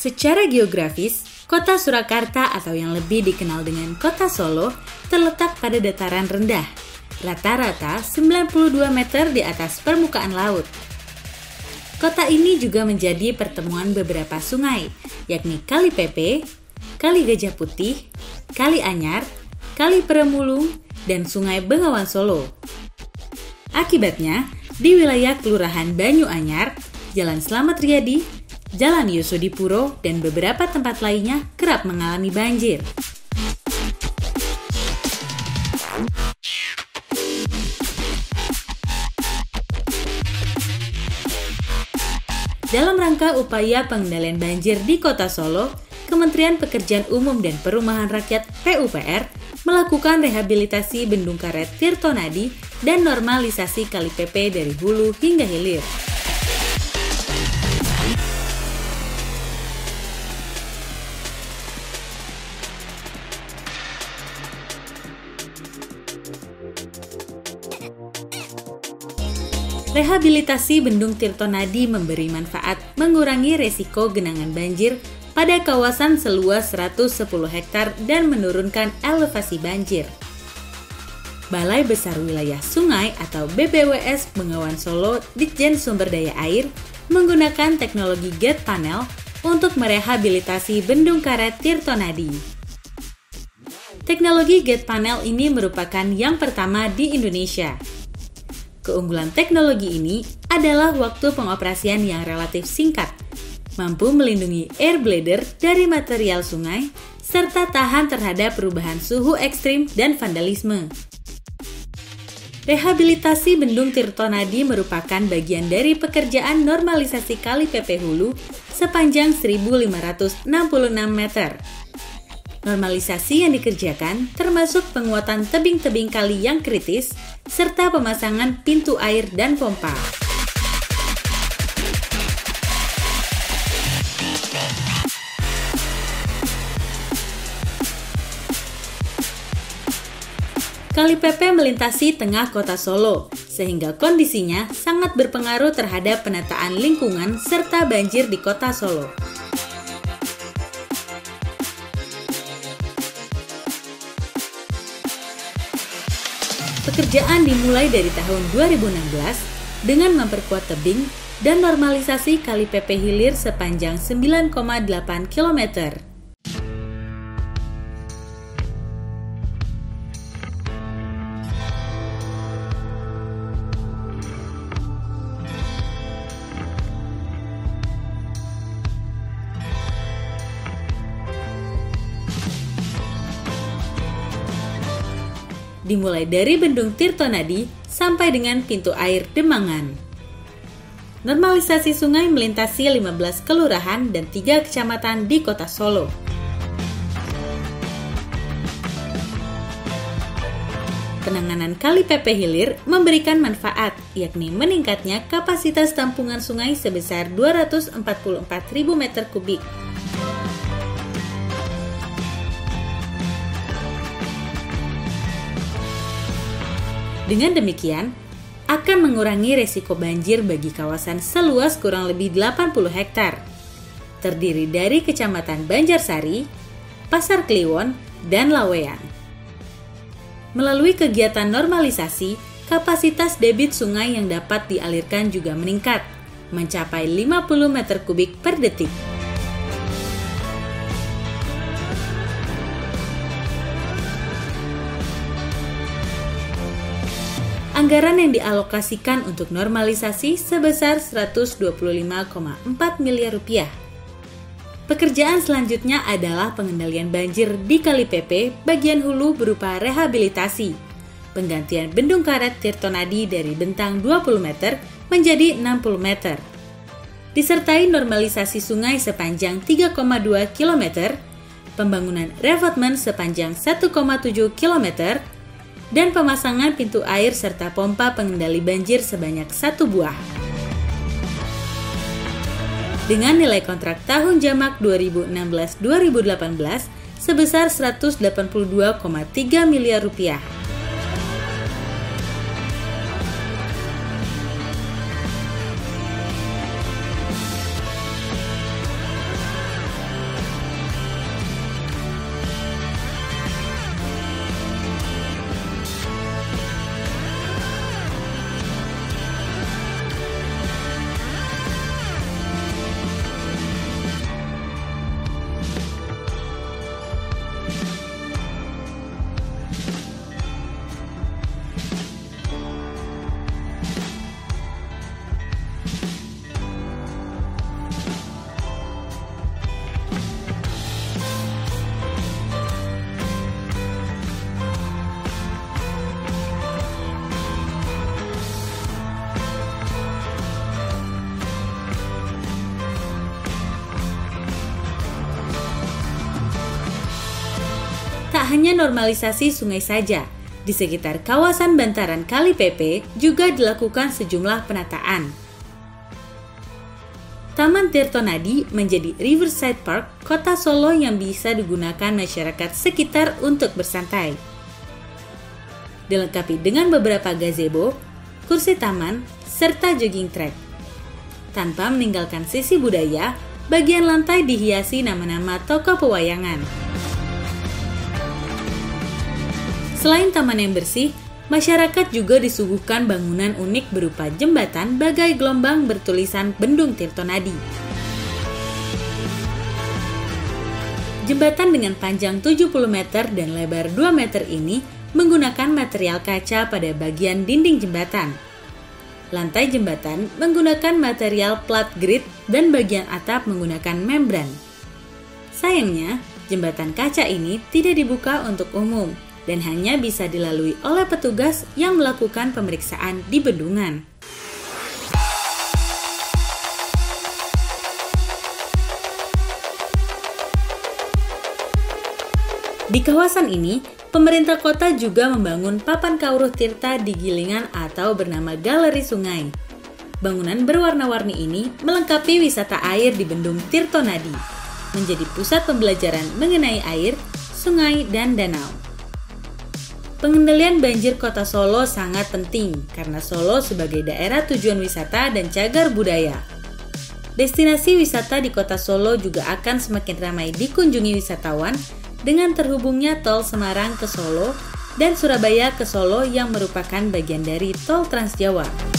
Secara geografis, kota Surakarta atau yang lebih dikenal dengan kota Solo terletak pada dataran rendah, rata-rata 92 meter di atas permukaan laut. Kota ini juga menjadi pertemuan beberapa sungai, yakni Kali Pepe, Kali Gajah Putih, Kali Anyar, Kali Peremulung, dan Sungai Bengawan Solo. Akibatnya, di wilayah Kelurahan Banyu Anyar, Jalan Slamet Riyadi, Jalan Yusudipuro, dan beberapa tempat lainnya kerap mengalami banjir. Dalam rangka upaya pengendalian banjir di Kota Solo, Kementerian Pekerjaan Umum dan Perumahan Rakyat (PUPR) melakukan rehabilitasi Bendung Karet Tirtonadi dan normalisasi Kali Pepe dari hulu hingga hilir. Rehabilitasi Bendung Tirtonadi memberi manfaat mengurangi resiko genangan banjir pada kawasan seluas 110 hektar dan menurunkan elevasi banjir. Balai Besar Wilayah Sungai atau BBWS Bengawan Solo Ditjen Sumber Daya Air menggunakan teknologi gate panel untuk merehabilitasi Bendung Karet Tirtonadi. Teknologi gate panel ini merupakan yang pertama di Indonesia. Keunggulan teknologi ini adalah waktu pengoperasian yang relatif singkat, mampu melindungi air bladder dari material sungai, serta tahan terhadap perubahan suhu ekstrim dan vandalisme. Rehabilitasi Bendung Tirtonadi merupakan bagian dari pekerjaan normalisasi Kali Pepe Hulu sepanjang 1.566 meter. Normalisasi yang dikerjakan termasuk penguatan tebing-tebing kali yang kritis, serta pemasangan pintu air dan pompa. Kali Pepe melintasi tengah kota Solo, sehingga kondisinya sangat berpengaruh terhadap penataan lingkungan serta banjir di kota Solo. Pekerjaan dimulai dari tahun 2016 dengan memperkuat tebing dan normalisasi Kali Pepe hilir sepanjang 9,8 km. Dimulai dari Bendung Tirtonadi sampai dengan pintu air Demangan. Normalisasi sungai melintasi 15 kelurahan dan 3 kecamatan di kota Solo. Penanganan Kali Pepe hilir memberikan manfaat, yakni meningkatnya kapasitas tampungan sungai sebesar 244.000 meter kubik. Dengan demikian, akan mengurangi resiko banjir bagi kawasan seluas kurang lebih 80 hektar, terdiri dari Kecamatan Banjarsari, Pasar Kliwon, dan Laweyan. Melalui kegiatan normalisasi, kapasitas debit sungai yang dapat dialirkan juga meningkat, mencapai 50 meter kubik per detik. Anggaran yang dialokasikan untuk normalisasi sebesar 125,4 miliar rupiah. Pekerjaan selanjutnya adalah pengendalian banjir di Kali Pepe bagian hulu berupa rehabilitasi, penggantian Bendung Karet Tirtonadi dari bentang 20 meter menjadi 60 meter, disertai normalisasi sungai sepanjang 3,2 km, pembangunan revetmen sepanjang 1,7 km, dan pemasangan pintu air serta pompa pengendali banjir sebanyak 1 buah. Dengan nilai kontrak tahun jamak 2016-2018 sebesar 182,3 miliar rupiah. hanya normalisasi sungai saja, di sekitar kawasan bantaran Kali Pepe juga dilakukan sejumlah penataan. Taman Tirtonadi menjadi Riverside Park Kota Solo yang bisa digunakan masyarakat sekitar untuk bersantai. Dilengkapi dengan beberapa gazebo, kursi taman, serta jogging track. Tanpa meninggalkan sisi budaya, bagian lantai dihiasi nama-nama tokoh pewayangan. Selain taman yang bersih, masyarakat juga disuguhkan bangunan unik berupa jembatan bagai gelombang bertulisan Bendung Tirtonadi. Jembatan dengan panjang 70 meter dan lebar 2 meter ini menggunakan material kaca pada bagian dinding jembatan. Lantai jembatan menggunakan material plat grid dan bagian atap menggunakan membran. Sayangnya, jembatan kaca ini tidak dibuka untuk umum dan hanya bisa dilalui oleh petugas yang melakukan pemeriksaan di bendungan. Di kawasan ini, pemerintah kota juga membangun papan kawruh tirta di Gilingan atau bernama Galeri Sungai. Bangunan berwarna-warni ini melengkapi wisata air di Bendung Tirtonadi, menjadi pusat pembelajaran mengenai air, sungai, dan danau. Pengendalian banjir Kota Solo sangat penting karena Solo sebagai daerah tujuan wisata dan cagar budaya. Destinasi wisata di Kota Solo juga akan semakin ramai dikunjungi wisatawan dengan terhubungnya tol Semarang ke Solo dan Surabaya ke Solo yang merupakan bagian dari tol Trans Jawa.